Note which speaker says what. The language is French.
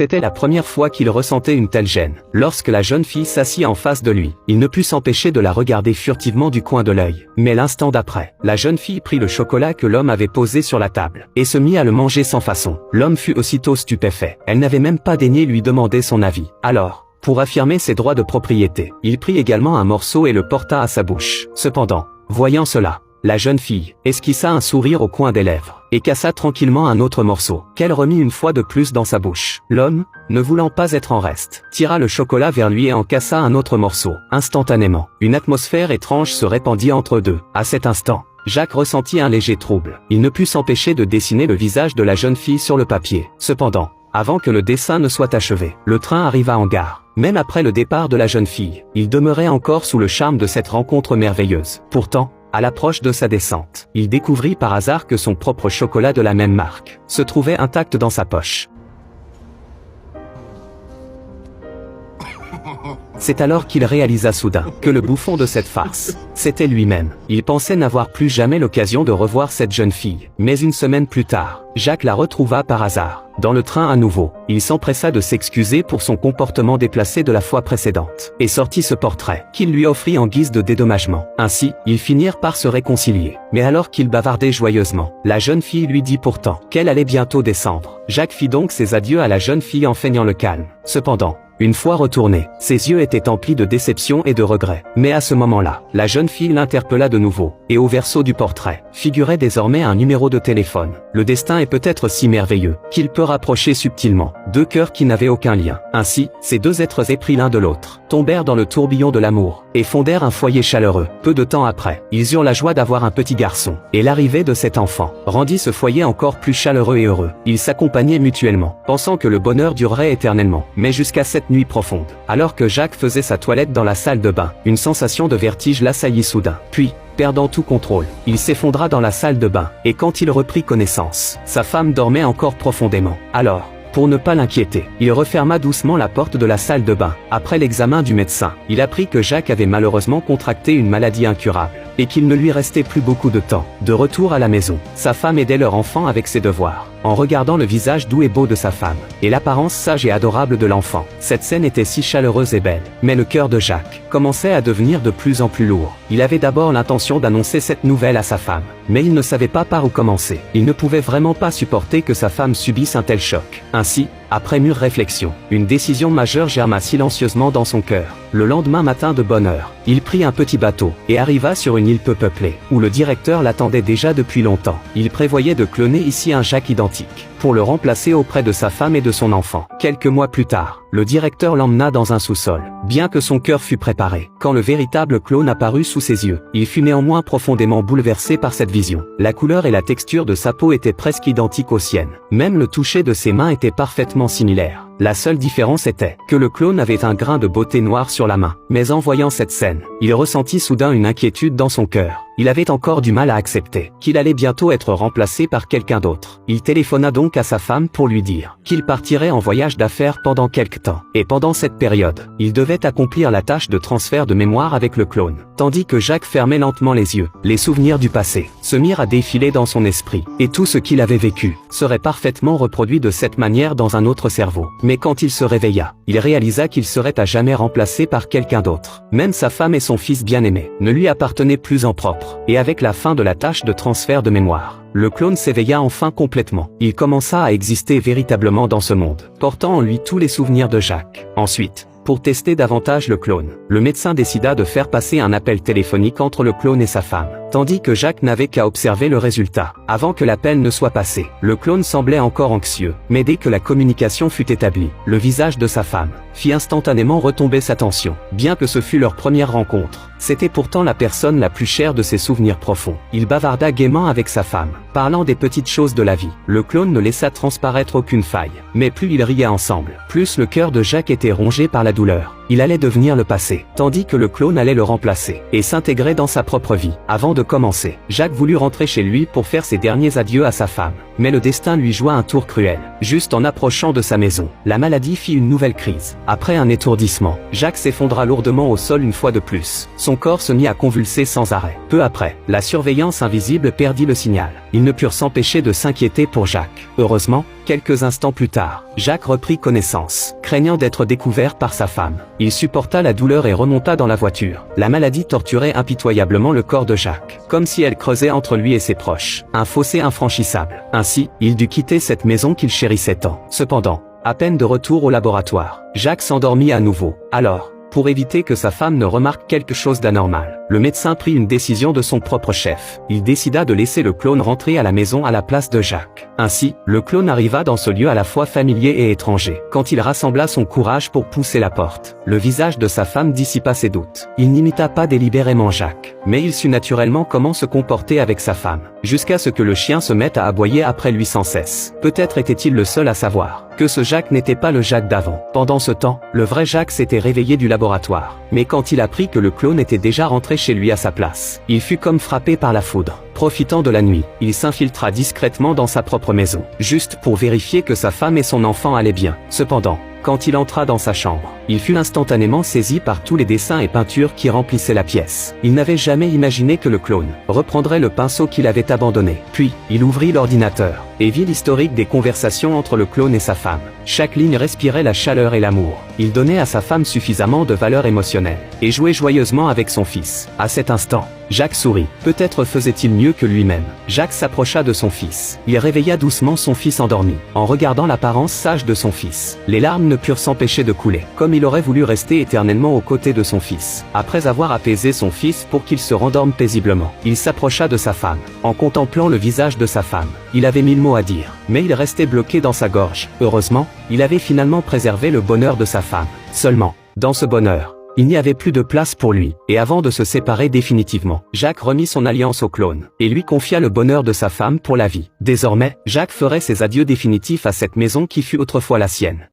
Speaker 1: C'était la première fois qu'il ressentait une telle gêne. Lorsque la jeune fille s'assit en face de lui, il ne put s'empêcher de la regarder furtivement du coin de l'œil. Mais l'instant d'après, la jeune fille prit le chocolat que l'homme avait posé sur la table, et se mit à le manger sans façon. L'homme fut aussitôt stupéfait. Elle n'avait même pas daigné lui demander son avis. Alors, pour affirmer ses droits de propriété, il prit également un morceau et le porta à sa bouche. Cependant, voyant cela, la jeune fille esquissa un sourire au coin des lèvres, et cassa tranquillement un autre morceau, qu'elle remit une fois de plus dans sa bouche. L'homme, ne voulant pas être en reste, tira le chocolat vers lui et en cassa un autre morceau. Instantanément, une atmosphère étrange se répandit entre eux. À cet instant, Jacques ressentit un léger trouble. Il ne put s'empêcher de dessiner le visage de la jeune fille sur le papier. Cependant, avant que le dessin ne soit achevé, le train arriva en gare. Même après le départ de la jeune fille, il demeurait encore sous le charme de cette rencontre merveilleuse. Pourtant, à l'approche de sa descente, il découvrit par hasard que son propre chocolat de la même marque se trouvait intact dans sa poche. C'est alors qu'il réalisa soudain que le bouffon de cette farce, c'était lui-même. Il pensait n'avoir plus jamais l'occasion de revoir cette jeune fille. Mais une semaine plus tard, Jacques la retrouva par hasard, dans le train à nouveau. Il s'empressa de s'excuser pour son comportement déplacé de la fois précédente, et sortit ce portrait, qu'il lui offrit en guise de dédommagement. Ainsi, ils finirent par se réconcilier. Mais alors qu'ils bavardaient joyeusement, la jeune fille lui dit pourtant qu'elle allait bientôt descendre. Jacques fit donc ses adieux à la jeune fille en feignant le calme. Cependant, une fois retourné, ses yeux étaient emplis de déception et de regret. Mais à ce moment-là, la jeune fille l'interpella de nouveau, et au verso du portrait, figurait désormais un numéro de téléphone. Le destin est peut-être si merveilleux, qu'il peut rapprocher subtilement deux cœurs qui n'avaient aucun lien. Ainsi, ces deux êtres épris l'un de l'autre, tombèrent dans le tourbillon de l'amour, et fondèrent un foyer chaleureux. Peu de temps après, ils eurent la joie d'avoir un petit garçon, et l'arrivée de cet enfant rendit ce foyer encore plus chaleureux et heureux. Ils s'accompagnaient mutuellement, pensant que le bonheur durerait éternellement. Mais jusqu'à cette nuit profonde, alors que Jacques faisait sa toilette dans la salle de bain, une sensation de vertige l'assaillit soudain. Puis, perdant tout contrôle, il s'effondra dans la salle de bain, et quand il reprit connaissance, sa femme dormait encore profondément. Alors, pour ne pas l'inquiéter, il referma doucement la porte de la salle de bain. Après l'examen du médecin, il apprit que Jacques avait malheureusement contracté une maladie incurable, et qu'il ne lui restait plus beaucoup de temps. De retour à la maison, sa femme aidait leur enfant avec ses devoirs, en regardant le visage doux et beau de sa femme, et l'apparence sage et adorable de l'enfant. Cette scène était si chaleureuse et belle. Mais le cœur de Jacques commençait à devenir de plus en plus lourd. Il avait d'abord l'intention d'annoncer cette nouvelle à sa femme, mais il ne savait pas par où commencer. Il ne pouvait vraiment pas supporter que sa femme subisse un tel choc. Ainsi, après mûre réflexion, une décision majeure germa silencieusement dans son cœur. Le lendemain matin de bonne heure, il prit un petit bateau, et arriva sur une île peu peuplée, où le directeur l'attendait déjà depuis longtemps. Il prévoyait de cloner ici un Jacques identique, pour le remplacer auprès de sa femme et de son enfant. Quelques mois plus tard, le directeur l'emmena dans un sous-sol. Bien que son cœur fût préparé, quand le véritable clone apparut sous ses yeux, il fut néanmoins profondément bouleversé par cette vision. La couleur et la texture de sa peau étaient presque identiques aux siennes. Même le toucher de ses mains était parfaitement similaire. La seule différence était que le clone avait un grain de beauté noire sur la main. Mais en voyant cette scène, il ressentit soudain une inquiétude dans son cœur. Il avait encore du mal à accepter qu'il allait bientôt être remplacé par quelqu'un d'autre. Il téléphona donc à sa femme pour lui dire qu'il partirait en voyage d'affaires pendant quelque temps. Et pendant cette période, il devait accomplir la tâche de transfert de mémoire avec le clone. Tandis que Jacques fermait lentement les yeux, les souvenirs du passé se mirent à défiler dans son esprit. Et tout ce qu'il avait vécu serait parfaitement reproduit de cette manière dans un autre cerveau. Mais quand il se réveilla, il réalisa qu'il serait à jamais remplacé par quelqu'un d'autre. Même sa femme et son fils bien-aimé ne lui appartenaient plus en propre. Et avec la fin de la tâche de transfert de mémoire, le clone s'éveilla enfin complètement. Il commença à exister véritablement dans ce monde, portant en lui tous les souvenirs de Jacques. Ensuite, pour tester davantage le clone, le médecin décida de faire passer un appel téléphonique entre le clone et sa femme, tandis que Jacques n'avait qu'à observer le résultat. Avant que l'appel ne soit passé, le clone semblait encore anxieux, mais dès que la communication fut établie, le visage de sa femme fit instantanément retomber sa tension. Bien que ce fût leur première rencontre, c'était pourtant la personne la plus chère de ses souvenirs profonds. Il bavarda gaiement avec sa femme, parlant des petites choses de la vie. Le clone ne laissa transparaître aucune faille, mais plus ils riaient ensemble, plus le cœur de Jacques était rongé par la douleur. Il allait devenir le passé, tandis que le clone allait le remplacer, et s'intégrer dans sa propre vie. Avant de de commencer. Jacques voulut rentrer chez lui pour faire ses derniers adieux à sa femme. Mais le destin lui joua un tour cruel. Juste en approchant de sa maison, la maladie fit une nouvelle crise. Après un étourdissement, Jacques s'effondra lourdement au sol une fois de plus. Son corps se mit à convulser sans arrêt. Peu après, la surveillance invisible perdit le signal. Ils ne purent s'empêcher de s'inquiéter pour Jacques. Heureusement, quelques instants plus tard, Jacques reprit connaissance, craignant d'être découvert par sa femme. Il supporta la douleur et remonta dans la voiture. La maladie torturait impitoyablement le corps de Jacques, comme si elle creusait entre lui et ses proches un fossé infranchissable. Ainsi, il dut quitter cette maison qu'il chérissait tant. Cependant, à peine de retour au laboratoire, Jacques s'endormit à nouveau. Alors, pour éviter que sa femme ne remarque quelque chose d'anormal, le médecin prit une décision de son propre chef. Il décida de laisser le clone rentrer à la maison à la place de Jacques. Ainsi, le clone arriva dans ce lieu à la fois familier et étranger. Quand il rassembla son courage pour pousser la porte, le visage de sa femme dissipa ses doutes. Il n'imita pas délibérément Jacques, mais il sut naturellement comment se comporter avec sa femme, jusqu'à ce que le chien se mette à aboyer après lui sans cesse. Peut-être était-il le seul à savoir que ce Jacques n'était pas le Jacques d'avant. Pendant ce temps, le vrai Jacques s'était réveillé du laboratoire. Mais quand il apprit que le clone était déjà rentré chez lui à sa place, il fut comme frappé par la foudre. Profitant de la nuit, il s'infiltra discrètement dans sa propre maison, juste pour vérifier que sa femme et son enfant allaient bien. Cependant, quand il entra dans sa chambre, il fut instantanément saisi par tous les dessins et peintures qui remplissaient la pièce. Il n'avait jamais imaginé que le clone reprendrait le pinceau qu'il avait abandonné. Puis, il ouvrit l'ordinateur et vit l'historique des conversations entre le clone et sa femme. Chaque ligne respirait la chaleur et l'amour. Il donnait à sa femme suffisamment de valeur émotionnelle et jouait joyeusement avec son fils. À cet instant, Jacques sourit. Peut-être faisait-il mieux que lui-même. Jacques s'approcha de son fils. Il réveilla doucement son fils endormi. En regardant l'apparence sage de son fils, les larmes ne purent s'empêcher de couler, comme il aurait voulu rester éternellement aux côtés de son fils. Après avoir apaisé son fils pour qu'il se rendorme paisiblement, il s'approcha de sa femme. En contemplant le visage de sa femme, il avait mille mots à dire, mais il restait bloqué dans sa gorge. Heureusement, il avait finalement préservé le bonheur de sa femme. Seulement, dans ce bonheur, il n'y avait plus de place pour lui, et avant de se séparer définitivement, Jacques remit son alliance au clone, et lui confia le bonheur de sa femme pour la vie. Désormais, Jacques ferait ses adieux définitifs à cette maison qui fut autrefois la sienne.